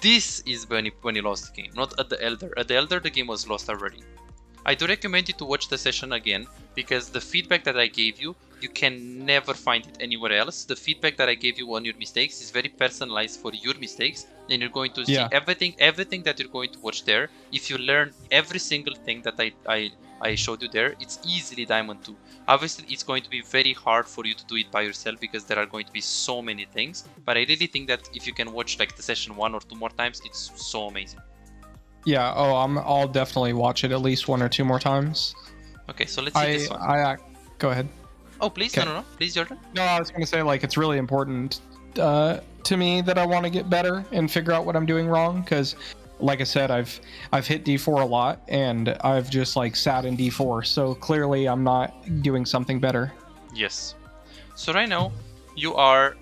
A: this is when you lost the game, not at the Elder. At the Elder, the game was lost already. I do recommend you to watch the session again, because the feedback that I gave you, you can never find it anywhere else. The feedback that I gave you on your mistakes is very personalized for your mistakes, and you're going to see everything that you're going to watch there. If you learn every single thing that I showed you there, it's easily Diamond 2. Obviously, it's going to be very hard for you to do it by yourself because there are going to be so many things. But I really think that if you can watch like the session 1 or 2 more times, it's so amazing.
B: Yeah. Oh, I'll definitely watch it at least 1 or 2 more times.
A: Okay, so let's see this one.
B: Go ahead.
A: Oh, please,
B: Okay.
A: no, please, Jordan.
B: No, I was going to say, like, it's really important to me that I want to get better and figure out what I'm doing wrong, because, like I said, I've hit D4 a lot, and I've just like sat in D4. So clearly, I'm not doing something better.
A: Yes. So right now, you are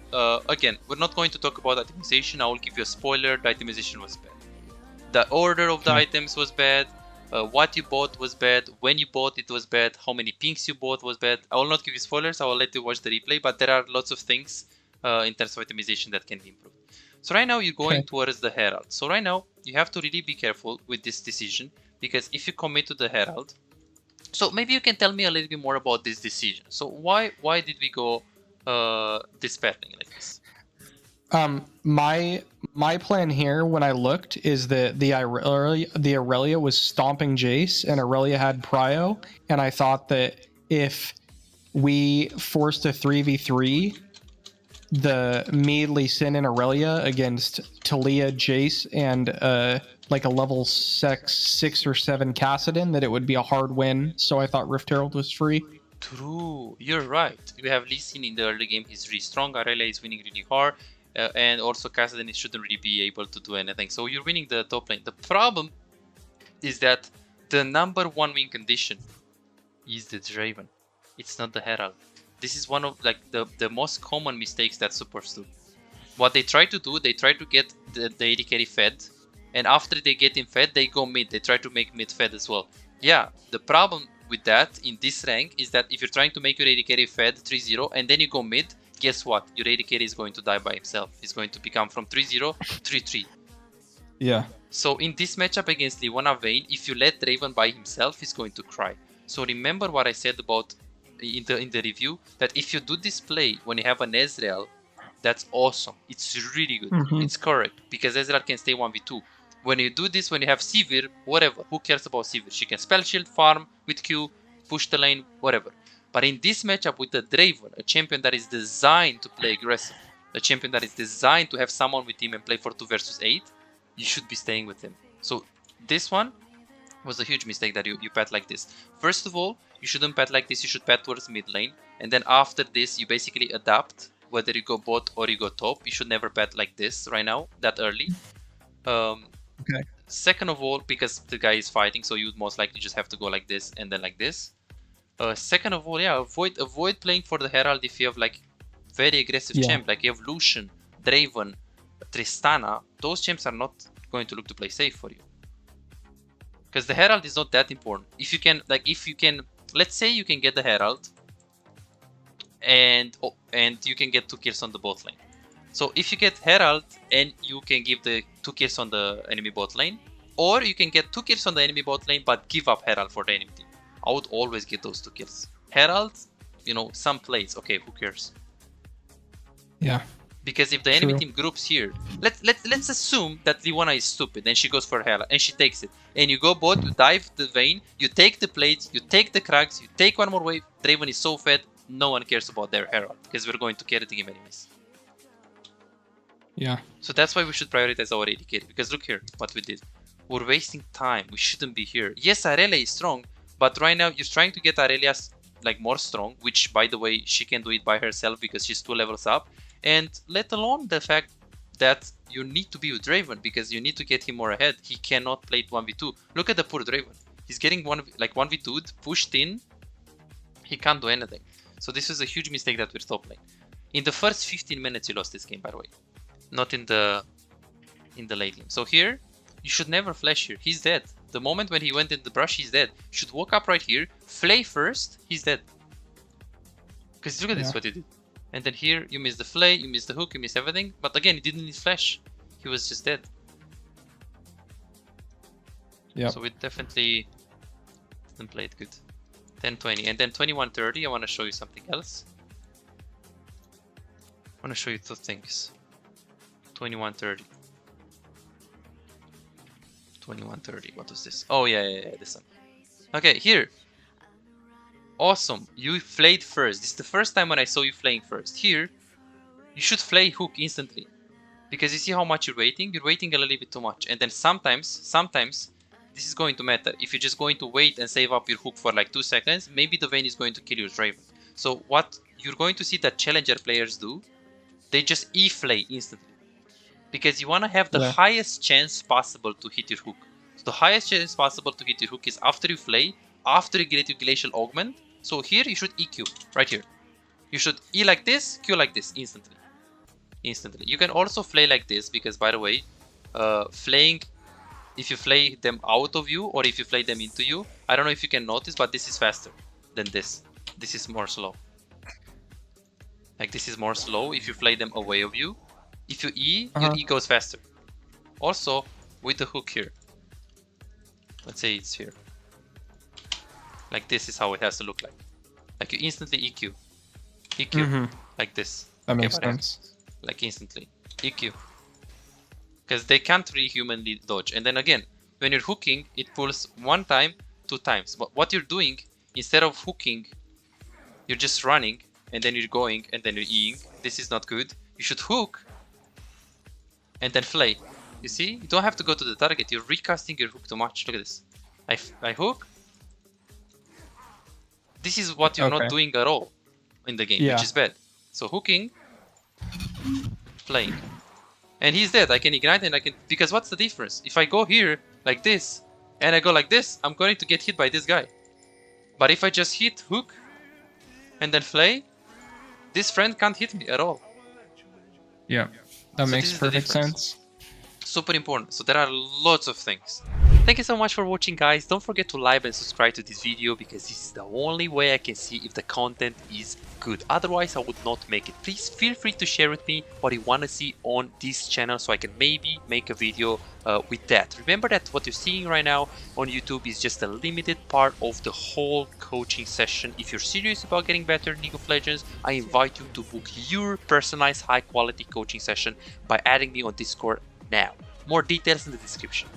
A: again. We're not going to talk about itemization. I will give you a spoiler. The itemization was bad. The order of the items was bad. What you bought was bad. When you bought it was bad. How many pinks you bought was bad. I will not give you spoilers. I will let you watch the replay. But there are lots of things in terms of itemization that can be improved. So right now you're going towards the Herald. So right now you have to really be careful with this decision, because if you commit to the Herald, so maybe you can tell me a little bit more about this decision. So why did we go this pathing like this?
B: My plan here when I looked is that the Aurelia was stomping Jace and Aurelia had Prio, and I thought that if we forced a 3v3, the me, Sin, and Aurelia against Talia, Jace, and like a level 6 or 7 Kassadin, that it would be a hard win. So I thought Rift Herald was free.
A: True, you're right. We have Lee Sin in the early game. He's really strong. Aurelia is winning really hard. And also Kassadin shouldn't really be able to do anything. So you're winning the top lane. The problem is that the #1 win condition is the Draven. It's not the Herald. This is one of like the most common mistakes that supports do. What they try to do, they try to get the AD carry fed, and after they get him fed, they go mid. They try to make mid fed as well. Yeah, the problem with that in this rank is that if you're trying to make your AD carry fed 3-0 and then you go mid, guess what? Your AD carry is going to die by himself. He's going to become from 3-0 3-3.
B: Yeah.
A: So in this matchup against Leona Vayne, if you let Draven by himself, he's going to cry. So remember what I said about in the review, that if you do this play when you have an Ezreal, that's awesome. It's really good. It's correct, because Ezreal can stay 1v2. When you do this, when you have Sivir, whatever, who cares about Sivir? She can spell shield, farm with Q, push the lane, whatever. But in this matchup with the Draven, a champion that is designed to play aggressive, a champion that is designed to have someone with him and play for 2 versus 8, you should be staying with him. So this one was a huge mistake that you pat like this. First of all, you shouldn't pat like this. You should pat towards mid lane, and then after this you basically adapt whether you go bot or you go top. You should never pat like this right now, that early. Second of all, because the guy is fighting, so you would most likely just have to go like this and then like this. Second of all, yeah, avoid playing for the Herald if you have like very aggressive champ, like you have Lucian, Draven, Tristana. Those champs are not going to look to play safe for you, because the Herald is not that important. If you can, let's say you can get the Herald and you can get 2 kills on the bot lane. So if you get Herald and you can give the 2 kills on the enemy bot lane, or you can get 2 kills on the enemy bot lane but give up Herald for the enemy team, I would always get those 2 kills. Herald, you know, some plays, okay, who cares?
B: Yeah.
A: Because if the enemy team groups here, let's assume that Leona is stupid and she goes for Herald and she takes it, and you go bot, you dive the Vayne, you take the plates, you take the Krags, you take one more wave. Draven is so fed, no one cares about their Herald because we're going to carry the game anyways.
B: Yeah.
A: So that's why we should prioritize our AD carry, because look here what we did. We're wasting time. We shouldn't be here. Yes, Aurelia is strong, but right now you're trying to get Aurelia like more strong, which by the way she can do it by herself because she's 2 levels up. And let alone the fact that you need to be with Draven because you need to get him more ahead. He cannot play it 1v2. Look at the poor Draven. He's getting 1v2'd, pushed in. He can't do anything. So this is a huge mistake that we're top lane. In the first 15 minutes you lost this game, by the way. Not in the late game. So here, you should never flash here. He's dead. The moment when he went in the brush, he's dead. You should walk up right here, flay first, he's dead. Because look at this, what he did. And then here, you miss the flay, you miss the hook, you miss everything. But again, he didn't need flash. He was just dead.
B: Yeah.
A: So we definitely and play it good. 10-20, and then 21-30. I want to show you something else. I want to show you two things. 21-30. 21-30. What was this? Oh yeah, this one. Okay, here. Awesome. You flayed first. This is the first time when I saw you flaying first. Here, you should flay hook instantly. Because you see how much you're waiting? You're waiting a little bit too much. And then sometimes, this is going to matter. If you're just going to wait and save up your hook for like 2 seconds, maybe the Vayne is going to kill your Draven. So what you're going to see that challenger players do, they just E-flay instantly. Because you want to have the highest chance possible to hit your hook. So the highest chance possible to hit your hook is after you flay, after you get your Glacial Augment. So here you should EQ, right here. You should E like this, Q like this, instantly. You can also flay like this, because by the way, flaying, if you flay them out of you or if you flay them into you, I don't know if you can notice, but this is faster than this. This is more slow. Like this is more slow if you flay them away of you. If you E, your E goes faster. Also, with the hook here. Let's say it's here. Like this is how it has to look like. Like you instantly EQ. EQ. Like this.
B: That makes sense.
A: Like instantly. EQ. Because they can't really humanly dodge. And then again, when you're hooking, it pulls 1 time, 2 times. But what you're doing, instead of hooking, you're just running, and then you're going, and then you're Eing. This is not good. You should hook, and then flay. You see? You don't have to go to the target. You're recasting your hook too much. Look at this. I hook. This is what you're not doing at all in the game, which is bad. So hooking, flaying. And he's dead. I can ignite and I can... Because what's the difference? If I go here, like this, and I go like this, I'm going to get hit by this guy. But if I just hit hook, and then flay, this friend can't hit me at all.
B: Yeah, that makes perfect sense.
A: Super important. So there are lots of things. Thank you so much for watching, guys. Don't forget to like and subscribe to this video, because this is the only way I can see if the content is good. Otherwise, I would not make it. Please feel free to share with me what you want to see on this channel, so I can maybe make a video with that. Remember that what you're seeing right now on YouTube is just a limited part of the whole coaching session. If you're serious about getting better in League of Legends, I invite you to book your personalized high-quality coaching session by adding me on Discord now. More details in the description.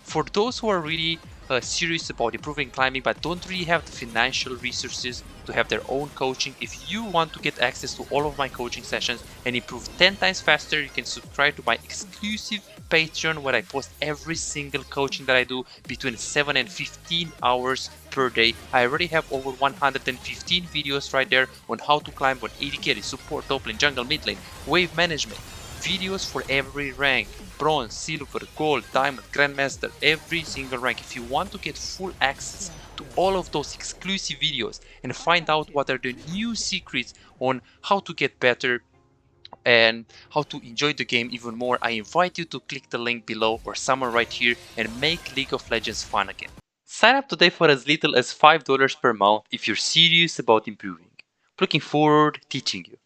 A: For those who are really serious about improving climbing but don't really have the financial resources to have their own coaching, if you want to get access to all of my coaching sessions and improve 10 times faster, you can subscribe to my exclusive Patreon, where I post every single coaching that I do between 7 and 15 hours per day. I already have over 115 videos right there on how to climb on AD carry, support, top lane, jungle, mid lane, wave management. Videos for every rank, bronze, silver, gold, diamond, grandmaster, every single rank. If you want to get full access to all of those exclusive videos and find out what are the new secrets on how to get better and how to enjoy the game even more, I invite you to click the link below or somewhere right here and make League of Legends fun again. Sign up today for as little as $5 per month if you're serious about improving. Looking forward to teaching you.